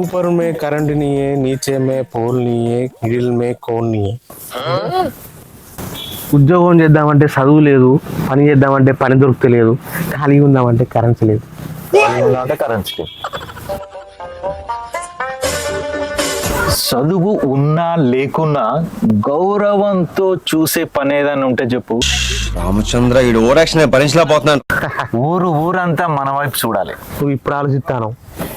ऊपर में करंट नहीं है, नीचे में पोल नहीं है, मिडिल में कौन नहीं है. ఉద్యోగం చేద్దామంటే చదువు లేదు, పని చేద్దామంటే పని దొరుకుతలేదు, ఖాళీగా ఉందామంటే కరెన్సీ లేదు. అంటే కరెన్సీ. చదువు ఉన్నా లేకున్నా గౌరవంతో చూసే పని ఏదైనా ఉంటే చెప్పు. రామచంద్ర ఈ ఓరాక్షన్ భరించలేకపోతున్నాను. ఊరంతా మన వైపు చూడాలి. నువ్వు ఇప్పుడు ఆలోచిస్తాను,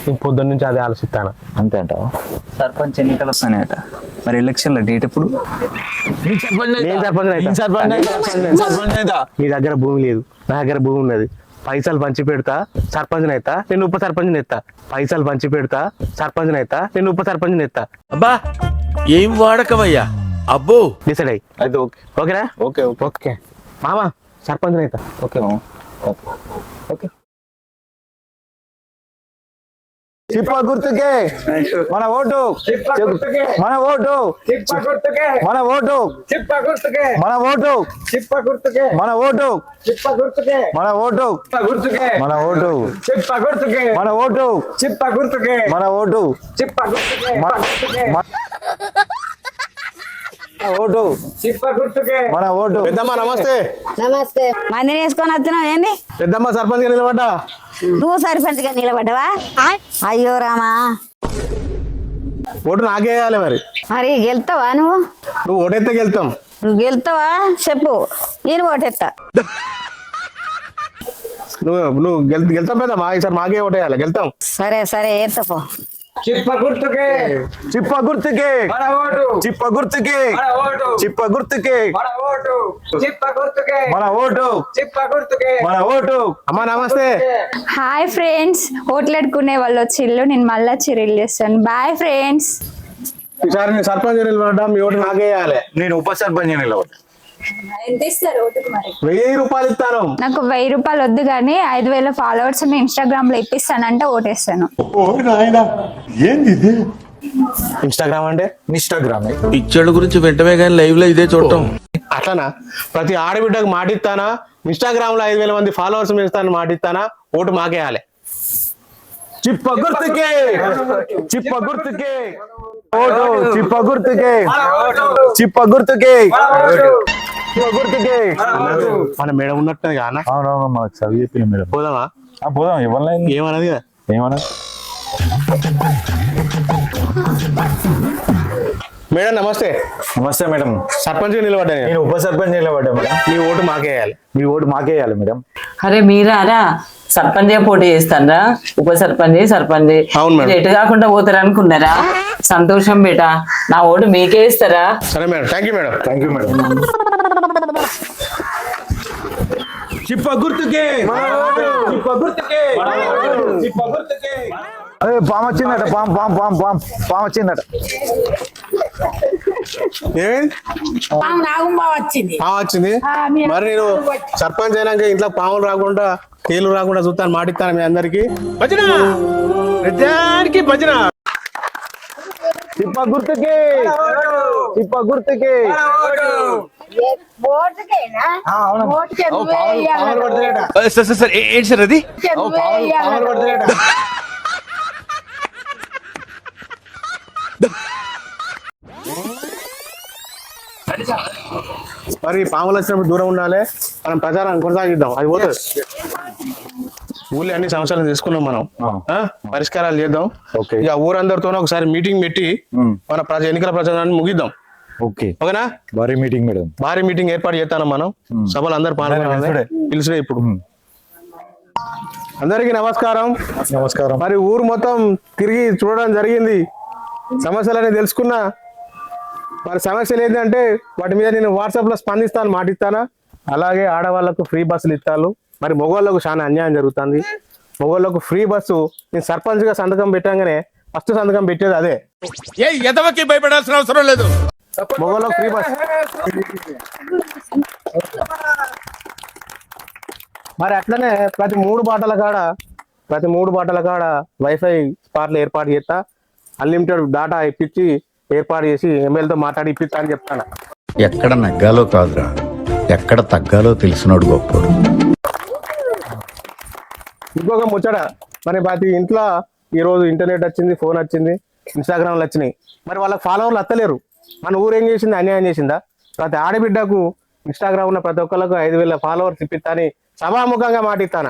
నేను పొద్దున్న నుంచి అదే ఆలోచిస్తాను. అంతే అంటావా? సర్పంచ్ ఎన్నికలు వస్తాయట, మరి ఎలక్షన్ల డేట్ ఎప్పుడు? నీ దగ్గర భూమి లేదు, నా దగ్గర భూమి ఉన్నది. పైసలు పంచి పెడతా, సర్పంచ్ అయితా, నేను ఉప సర్పంచ్ ఎత్తా. పైసలు పంచి పెడతా, సర్పంచ్ అయితా, నేను ఉప సర్పంచ్ ఎత్తా. అబ్బా ఏం వాడకవయ్యా అబ్బో. డిసైడ్ అయ్యి అయితే ఓకే. ఓకేనా? ఓకే ఓకే ఓకే మామా, సర్పంచ్ అయితా. Okay okay. చిప్ప గుర్తుకే మన ఓటు, మన ఓటు, మన ఓటు, మన ఓటు, మన ఓటు, మన ఓటు, మన ఓటు, మన ఓటు, మన ఓటు, ఓటు, మన ఓటు. పెద్దమ్మ నమస్తే. నమస్తే. మందిని వేసుకొని వచ్చినావు ఏంది? పెద్దమ్మ సర్పంచ్ గా నిలబడ్డా. నువ్వు సర్పంచ్ గా నిలబడ్డావా? అయ్యో రామా, ఓటు నాకే వేయాలి. మరి గెలుతావా నువ్వు? నువ్వు ఓటెత్తే గెలుతాం. నువ్వు గెలుతావా చెప్పు, నేను ఓటెత్తా. నువ్వు గెలుతాం పెద్దమ్మా, ఈసారి మాకే ఓటేయాలి, గెలుతాం. సరే సరే ఎత్తపో. చిప్ప గుర్తుకే, చిప్ప గుర్తుకే, చిప్ప గుర్తుకే, చిప్ప గుర్తుకే, మన ఓటు, మన ఓటు. అమ్మా నమస్తే. హాయ్ ఫ్రెండ్స్, ఓట్లెట్టుకునే వాళ్ళు వచ్చిళ్ళు, నేను మళ్ళీ రిలీజ్ చేస్తాను. Bye friends. ఈసారి నేను సర్పంచ్ నిలబడ్డా, మీ ఓటు నాకే వేయాలి. నేను ఉప సర్పంచ్ నిలబడ్డా. ఎంత ఇస్తారు ఓటుకు? మరి 1000 రూపాయలు ఇస్తాను. నాకు 1000 రూపాయలు వద్దు, కానీ 5000 ఫాలోవర్స్ ఇన్స్టాగ్రామ్ లో ఇప్పిస్తానంటే ఓటేస్తాను. ఇన్స్టాగ్రామ్ అంటే ఇన్స్టాగ్రామ్ పిచ్చోళ్ళ గురించి వెంటనే కానీ లైవ్ లో ఇదే చూడటం. అట్లనా? ప్రతి ఆడబిడ్డకు మాటిస్తానా, ఇన్స్టాగ్రామ్ లో 5000 మంది ఫాలోవర్స్ ఇస్తాను మాటిస్తానా, ఓటు మాకేయాలి. చిప్ప గుర్తుకే, చిప్ప గుర్తుకే, ఓటు, చిప్ప గుర్తుకే, చిప్ప గుర్తుకే, చిప్ప గుర్తుకే. మన మేడం ఉన్నట్టు కానా? అవునవును, మాకు చదివి చెప్పింది మేడం. పోదామా? పోదాం. ఇవ్వలేదు ఏమన్నది కదా? ఏమన్నా మేడం నమస్తే. నమస్తే మేడం. సర్పంచ్ నిలబడ్డా నేను ఉప సర్పంచ్ నిలబడ్డా మేడం. మీ ఓటు మాకేయాలి. మీ ఓటు మాకేయాలి మేడం. అరే మీరారా సర్పంచ్ పోటీ చేస్తారా? ఉప సర్పంచ్ అవును మేడం. ఎటు కాకుండా పోతారు అనుకున్నారా? సంతోషం బేటా, నా ఓటు మీకే ఇస్తారా? సరే madam, thank you madam. Thank you madam. చిప్ప గుర్తుకే, చిప్ప గుర్తుకే, చిప్ప గుర్తుకే. అదే పాము వచ్చిందట, పాము వచ్చిందట. వచ్చింది. మరి నేను సర్పంచ్ అయినాక ఇంట్లో పాములు రాకుండా తేలు రాకుండా చూస్తాను, మాటిస్తాను మీ అందరికి. భజన చిప్ప గుర్తుకే, చిప్ప గుర్తుకే. సార్ ఏంటి సార్ అది? మరి పాములు వచ్చినప్పుడు దూరం ఉండాలి, మనం ప్రచారం కొనసాగిద్దాం. అది పోతుంది. ఊళ్ళో అన్ని సమస్యలు తీసుకున్నాం మనం, పరిష్కారాలు చేద్దాం. ఇక ఊరందరితోనే ఒకసారి మీటింగ్ పెట్టి మన ఎన్నికల ప్రచారాన్ని ముగిద్దాం. ఓకేనా? భారీ మీటింగ్ మేడం. భారీ మీటింగ్ ఏర్పాటు చేస్తాను మనం. సభలు అందరు పాల్గొనాలి, పిలుచుడే ఇప్పుడు. అందరికీ నమస్కారం. నమస్కారం. మరి ఊరు మొత్తం తిరిగి చూడడం జరిగింది, సమస్యలన్నీ తెలుసుకున్నా. మరి సమస్యలు ఏంటంటే వాటి మీద నేను వాట్సాప్ లో స్పందిస్తాను, మాటిస్తానా. అలాగే ఆడవాళ్లకు ఫ్రీ బస్సులు ఇస్తాను. మరి మగవాళ్ళకు చాలా అన్యాయం జరుగుతుంది. మగవాళ్ళకు ఫ్రీ బస్సు నేను సర్పంచ్ గా సంతకం పెట్టగానే ఫస్ట్ సంతకం పెట్టేది అదే. భయపడాల్సిన అవసరం లేదు. మగవాళ్ళకు ఫ్రీ బస్. మరి అట్లనే ప్రతి మూడు బాటల కాడ వైఫై స్పాట్లు ఏర్పాటు చేస్తా. అన్లిమిటెడ్ డాటా ఇప్పించి ఏర్పాటు చేసి ఎమ్మెల్యేతో మాట్లాడి ఇప్పిస్తా అని చెప్తాను. ఎక్కడ నగ్గాలో కాదురా, ఎక్కడ తగ్గాలో తెలిసినోడు గొప్పోడు. ఇంకొక ముచ్చట, మరి ప్రతి ఇంట్లో ఈరోజు ఇంటర్నెట్ వచ్చింది, ఫోన్ వచ్చింది, ఇన్స్టాగ్రామ్లు వచ్చినాయి. మరి వాళ్ళకి ఫాలోవర్లు అత్తలేరు. మన ఊరు ఏం చేసింది? అన్యాయం చేసిందా? ప్రతి ఆడబిడ్డకు ఇన్స్టాగ్రామ్ ఉన్న ప్రతి ఒక్కరికి 5,000 ఫాలోవర్స్ ఇప్పిస్తాని సభాముఖంగా మాటిస్తాను.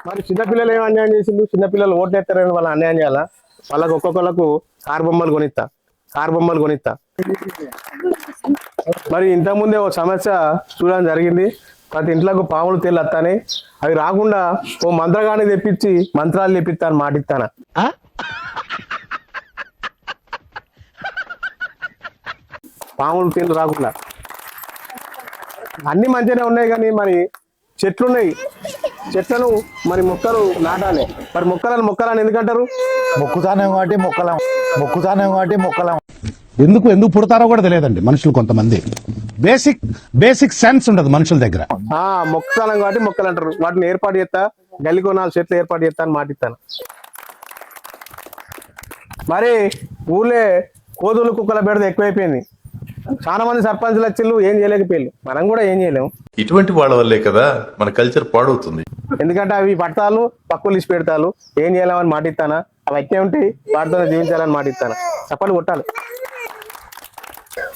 మరి చిన్నపిల్లలు ఏం అన్యాయం చేసిండు? చిన్నపిల్లలు ఓట్లు ఎత్తారని వాళ్ళు అన్యాయం చేయాలా? వాళ్ళకు ఒక్కొక్కళ్ళకు కారు బొమ్మలు కొనిస్తా. మరి ఇంతకుముందే ఓ సమస్య చూడడం జరిగింది. ప్రతి ఇంట్లోకి పాములు తేళ్ళు వస్తానే, అవి రాకుండా ఓ మంత్రగాన్ని తెప్పించి మంత్రాలు తెప్పిస్తాను మాటిస్తాను. పాములు తేళ్ళు రాకుండా అన్ని మంచిగానే ఉన్నాయి, కానీ మరి చెట్లున్నాయి, చెట్లను మరి మొక్కలు నాటాలి. మరి మొక్కలని ఎందుకంటారు? మొక్కుతానే కాబట్టి మొక్కలం ఎందుకు పుడతారో కూడా తెలియదండి మనుషులు. కొంతమంది బేసిక్ సెన్స్ ఉండదు మనుషుల దగ్గర. మొక్కలం కాబట్టి మొక్కలు అంటారు. వాటిని ఏర్పాటు చేస్తా, గల్లికో 4 చెట్లు ఏర్పాటు చేస్తా అని మాటిస్తాను. మరి ఊళ్ళే కోతులు కుక్కల బెడద ఎక్కువైపోయింది. చాలా మంది సర్పంచ్లు వచ్చిళ్ళు, ఏం చేయలేకపోయారు. మనం కూడా ఏం చేయలేము. ఇటువంటి వాళ్ళ వల్లే కదా మన కల్చర్ పాడవుతుంది. ఎందుకంటే అవి పడతాలు, పక్కులు ఇచ్చి పెడతాలు. ఏం చేయలేమని మాటిస్తానా? అవి అట్టే ఉంటే వాటితోనే జీవించాలని మాటిస్తాను. చప్పట్లు కొట్టాలి.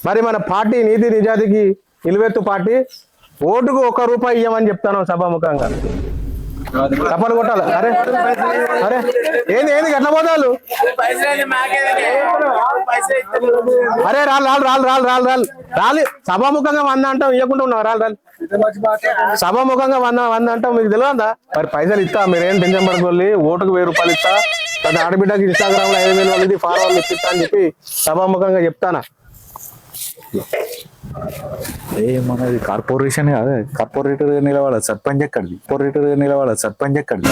మరి మన పార్టీ నీతి నిజాతికి నిలువెత్తు పార్టీ. ఓటుకు ₹1 ఇవ్వమని చెప్తాను సభాముఖంగా. చప్పట్లు కొట్టాలి. అరే ఏంది ఎట్లా పోతాలు? అరే రాలి సభాముఖంగా 100 అంటాం, ఇవ్వకుండా ఉన్నావు. రాలి సభాముఖంగా 100 అంటాం, మీకు తెలియదా? మరి పైసలు ఇస్తా, మీరేం టెన్షన్ పడుకోవాలి. ఓటుకు ₹1000 ఇస్తా. ప్రతి ఆడబిడ్డకి ఇన్స్టాగ్రామ్ లో 5,000 వాళ్ళది ఫాలోవర్లు ఇప్పిస్తా అని చెప్పి సభాముఖంగా చెప్తానా. మనది కార్పొరేషన్ కాదు, కార్పొరేటర్ నిలబడాలి, సర్పంచ్ ఎక్కడిది?